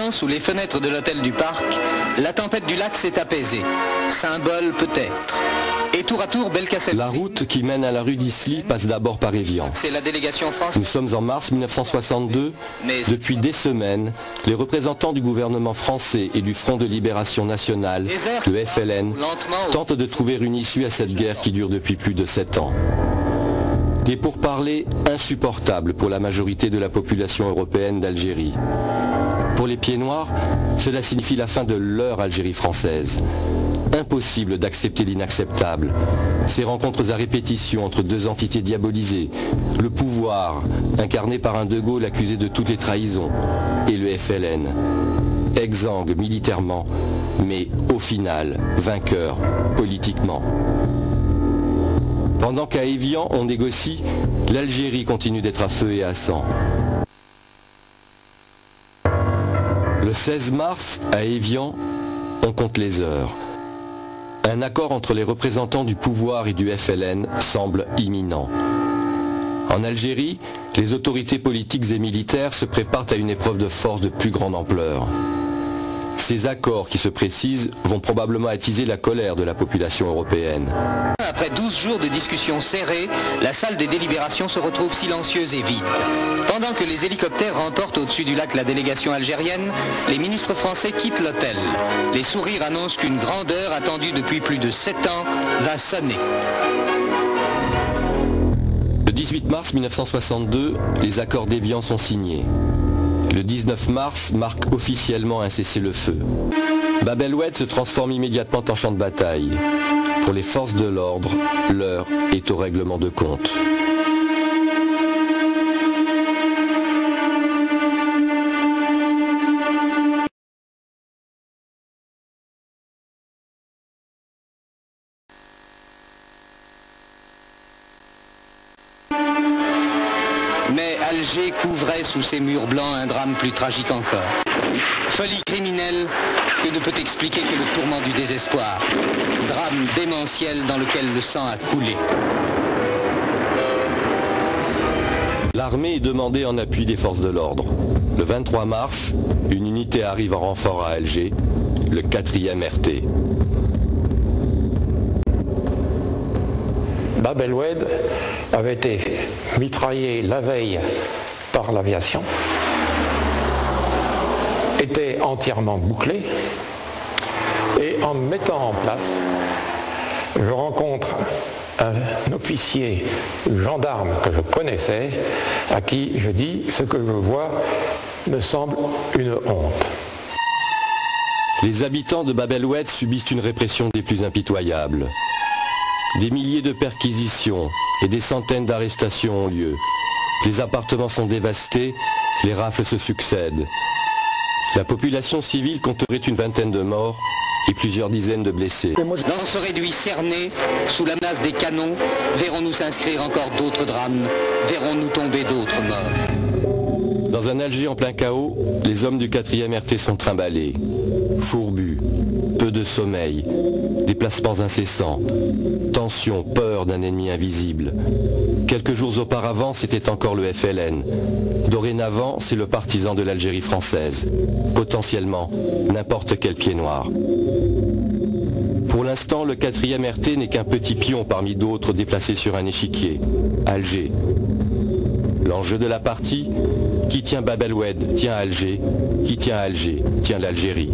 Abidjan, sous les fenêtres de l'hôtel du Parc, la tempête du lac s'est apaisée. Symbole peut-être. Et tour à tour, Belkacem. La route qui mène à la rue d'Isly passe d'abord par Évian. C'est la délégation française. Nous sommes en mars 1962. Depuis des semaines, les représentants du gouvernement français et du Front de Libération Nationale, le FLN, tentent de trouver une issue à cette guerre qui dure depuis plus de 7 ans. Des pourparlers insupportables pour la majorité de la population européenne d'Algérie. Pour les pieds noirs, cela signifie la fin de leur Algérie française. Impossible d'accepter l'inacceptable. Ces rencontres à répétition entre deux entités diabolisées, le pouvoir, incarné par un De Gaulle accusé de toutes les trahisons, et le FLN, exsangue militairement, mais au final, vainqueur politiquement. Pendant qu'à Évian, on négocie, l'Algérie continue d'être à feu et à sang. Le 16 mars, à Évian, on compte les heures. Un accord entre les représentants du pouvoir et du FLN semble imminent. En Algérie, les autorités politiques et militaires se préparent à une épreuve de force de plus grande ampleur. Ces accords qui se précisent vont probablement attiser la colère de la population européenne. Après 12 jours de discussions serrées, la salle des délibérations se retrouve silencieuse et vide. Pendant que les hélicoptères remportent au-dessus du lac la délégation algérienne, les ministres français quittent l'hôtel. Les sourires annoncent qu'une grande heure attendue depuis plus de 7 ans va sonner. Le 18 mars 1962, les accords d'Évian sont signés. Le 19 mars marque officiellement un cessez-le-feu. Bab el-Oued se transforme immédiatement en champ de bataille. Pour les forces de l'ordre, l'heure est au règlement de compte. Mais Alger couvrait sous ses murs blancs un drame plus tragique encore. Folie criminelle que ne peut expliquer que le tourment du désespoir. Drame démentiel dans lequel le sang a coulé. L'armée est demandée en appui des forces de l'ordre. Le 23 mars, une unité arrive en renfort à Alger, le 4e RT. Bab el-Oued avait été mitraillé la veille par l'aviation, était entièrement bouclé, et en me mettant en place, je rencontre un officier gendarme que je connaissais, à qui je dis: ce que je vois me semble une honte. Les habitants de Bab el-Oued subissent une répression des plus impitoyables. Des milliers de perquisitions et des centaines d'arrestations ont lieu. Les appartements sont dévastés, les rafles se succèdent. La population civile compterait une vingtaine de morts et plusieurs dizaines de blessés. Dans ce réduit cerné, sous la menace des canons, verrons-nous s'inscrire encore d'autres drames, verrons-nous tomber d'autres morts. Dans un Alger en plein chaos, les hommes du 4e RT sont trimballés. Fourbus, peu de sommeil, déplacements incessants, tension, peur d'un ennemi invisible. Quelques jours auparavant, c'était encore le FLN. Dorénavant, c'est le partisan de l'Algérie française. Potentiellement, n'importe quel pied noir. Pour l'instant, le 4e RT n'est qu'un petit pion parmi d'autres déplacés sur un échiquier. Alger. L'enjeu de la partie, qui tient Bab el-Oued tient Alger, qui tient Alger tient l'Algérie.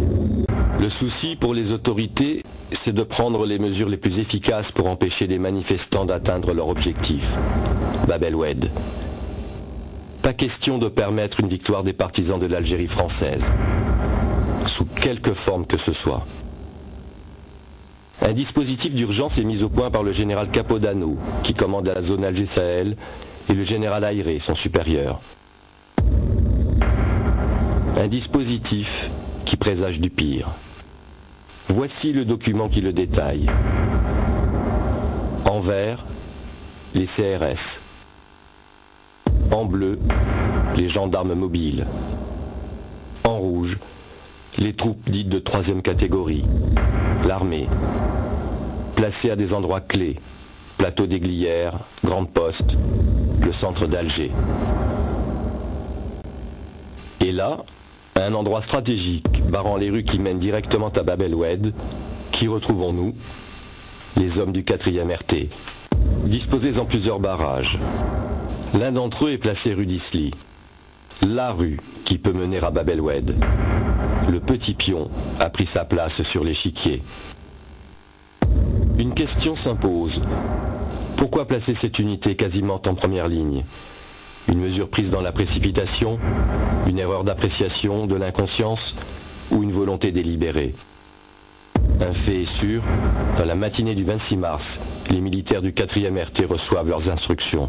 Le souci pour les autorités, c'est de prendre les mesures les plus efficaces pour empêcher les manifestants d'atteindre leur objectif. Bab el-Oued. Pas question de permettre une victoire des partisans de l'Algérie française, sous quelque forme que ce soit. Un dispositif d'urgence est mis au point par le général Capodano, qui commande la zone Alger-Sahel, et le général Ayré, son supérieur. Un dispositif qui présage du pire. Voici le document qui le détaille. En vert, les CRS. En bleu, les gendarmes mobiles. En rouge, les troupes dites de 3e catégorie. L'armée. Placée à des endroits clés. Plateau des Glières, Grande Poste, le centre d'Alger. Et là, À un endroit stratégique, barrant les rues qui mènent directement à Bab el-Oued, qui retrouvons-nous? Les hommes du 4e RT, disposés en plusieurs barrages. L'un d'entre eux est placé rue d'Isly, la rue qui peut mener à Bab el-Oued. Le petit pion a pris sa place sur l'échiquier. Une question s'impose. Pourquoi placer cette unité quasiment en première ligne? Une mesure prise dans la précipitation, une erreur d'appréciation, de l'inconscience ou une volonté délibérée? Un fait est sûr, dans la matinée du 26 mars, les militaires du 4e RT reçoivent leurs instructions.